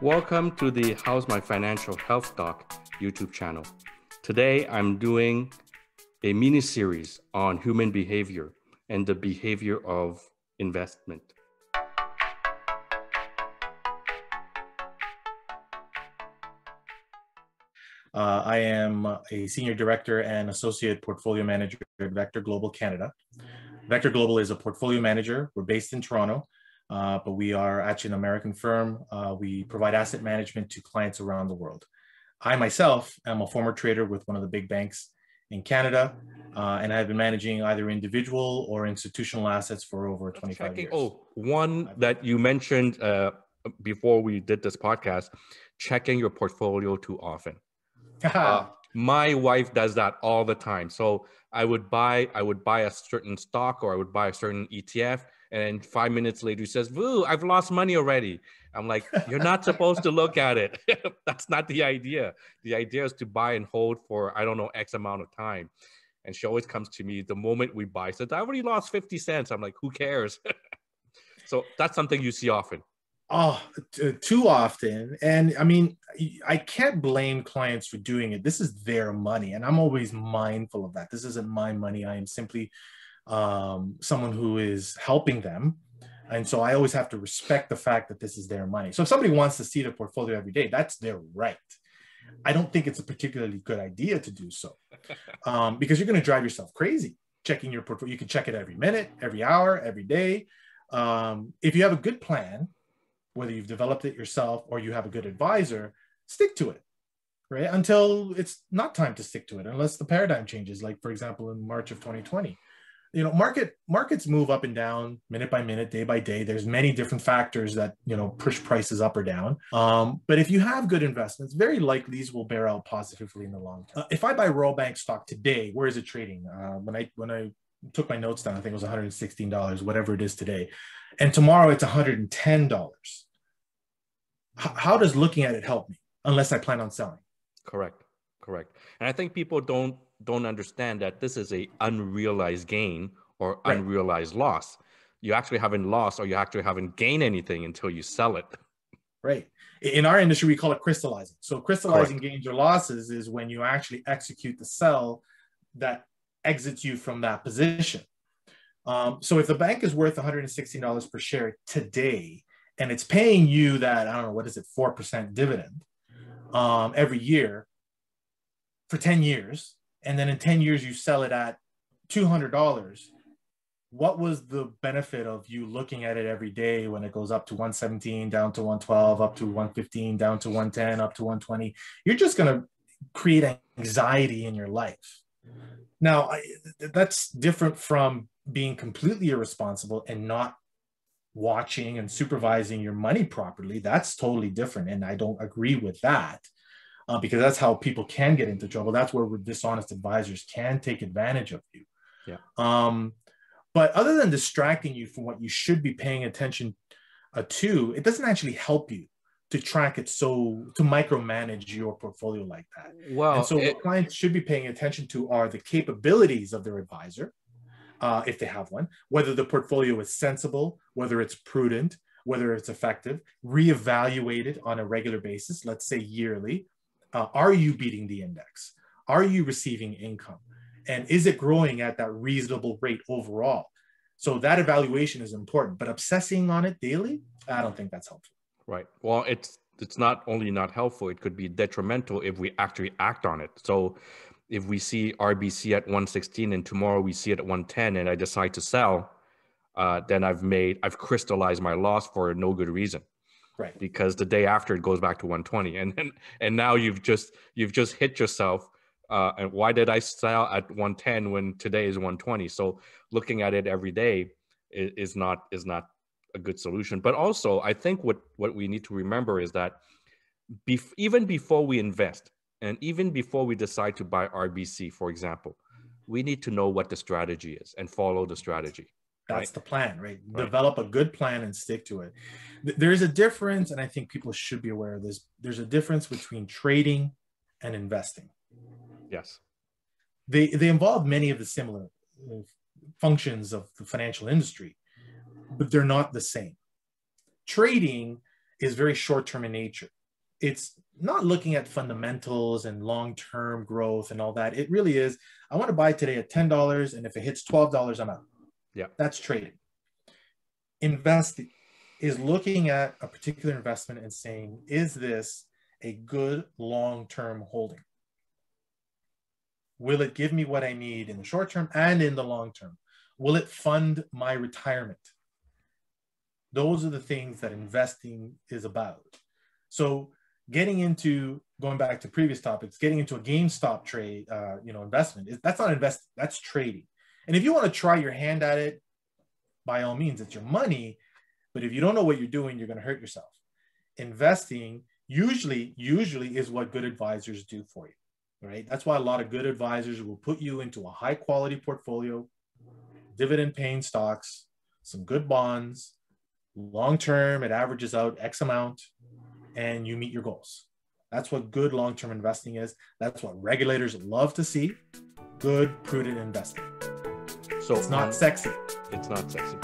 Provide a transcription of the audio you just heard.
Welcome to the How's My Financial Health Doc YouTube channel. Today, I'm doing a mini series on human behavior and the behavior of investment. I am a senior director and associate portfolio manager at Vector Global Canada. Vector Global is a portfolio manager. We're based in Toronto, but we are actually an American firm. We provide asset management to clients around the world. I myself am a former trader with one of the big banks in Canada, and I've been managing either individual or institutional assets for over 25 years. Oh, one that you mentioned before we did this podcast, checking your portfolio too often. My wife does that all the time. So I would buy a certain stock or I would buy a certain ETF, and 5 minutes later, she says, "Woo, I've lost money already." I'm like, "You're not supposed to look at it." That's not the idea. The idea is to buy and hold for, I don't know, X amount of time. And she always comes to me the moment we buy, says, "I already lost 50 cents." I'm like, "Who cares?" So that's something you see often. Oh, too often. And I mean, I can't blame clients for doing it. This is their money. And I'm always mindful of that. This isn't my money. I am simply someone who is helping them. And so I always have to respect the fact that this is their money. So if somebody wants to see their portfolio every day, that's their right. I don't think it's a particularly good idea to do so because you're going to drive yourself crazy checking your portfolio. You can check it every minute, every hour, every day. If you have a good plan, whether you've developed it yourself or you have a good advisor, stick to it, right? Until it's not time to stick to it, unless the paradigm changes. Like, for example, in March of 2020, markets move up and down minute by minute, day by day. There's many different factors that, push prices up or down. But if you have good investments, very likely these will bear out positively in the long term. If I buy Royal Bank stock today, where is it trading? When I took my notes down, I think it was $116, whatever it is today. And tomorrow it's $110. How does looking at it help me unless I plan on selling? Correct. And I think people don't understand that this is a unrealized gain or unrealized loss. You actually haven't lost or you actually haven't gained anything until you sell it. Right. In our industry, we call it crystallizing. So crystallizing gains or losses is when you actually execute the sell that exits you from that position. So if the bank is worth $116 per share today, and it's paying you that, I don't know, what is it, 4% dividend every year for 10 years, and then in 10 years you sell it at $200, what was the benefit of you looking at it every day when it goes up to 117, down to 112, up to 115, down to 110, up to 120? You're just going to create anxiety in your life. Now, that's different from being completely irresponsible and not watching and supervising your money properly. That's totally different. And I don't agree with that because that's how people can get into trouble. That's where dishonest advisors can take advantage of you. Yeah. But other than distracting you from what you should be paying attention to, it doesn't actually help you to track it, to micromanage your portfolio like that. Well, and so what clients should be paying attention to are the capabilities of their advisor, if they have one, whether the portfolio is sensible, whether it's prudent, whether it's effective, reevaluated on a regular basis, let's say yearly. Are you beating the index? Are you receiving income? And is it growing at that reasonable rate overall? So that evaluation is important, but obsessing on it daily, I don't think that's helpful. Right. Well, it's not only not helpful, it could be detrimental if we actually act on it. So if we see RBC at 116 and tomorrow we see it at 110 and I decide to sell, then I've crystallized my loss for no good reason. Right. Because the day after it goes back to 120 and now you've just hit yourself. And why did I sell at 110 when today is 120? So looking at it every day is not a good solution. But also I think what we need to remember is that even before we invest, and even before we decide to buy RBC, for example, we need to know what the strategy is and follow the strategy. That's the plan, right? Develop a good plan and stick to it. There's a difference, and I think people should be aware of this. There's a difference between trading and investing. Yes. They involve many of the similar functions of the financial industry, but they're not the same. Trading is very short-term in nature. It's not looking at fundamentals and long-term growth and all that. It really is, I want to buy today at $10, and if it hits $12, I'm out. Yeah. That's trading. Investing is looking at a particular investment and saying, is this a good long-term holding? Will it give me what I need in the short term and in the long term? Will it fund my retirement? Those are the things that investing is about. So going back to previous topics, getting into a GameStop trade, investment, that's not investing, that's trading. And if you want to try your hand at it, by all means, it's your money. But if you don't know what you're doing, you're going to hurt yourself. Investing usually is what good advisors do for you. Right? That's why a lot of good advisors will put you into a high quality portfolio, dividend paying stocks, some good bonds, long term, it averages out X amount, and you meet your goals. That's what good long term investing is. That's what regulators love to see. Good, prudent investment. So it's not sexy. It's not sexy.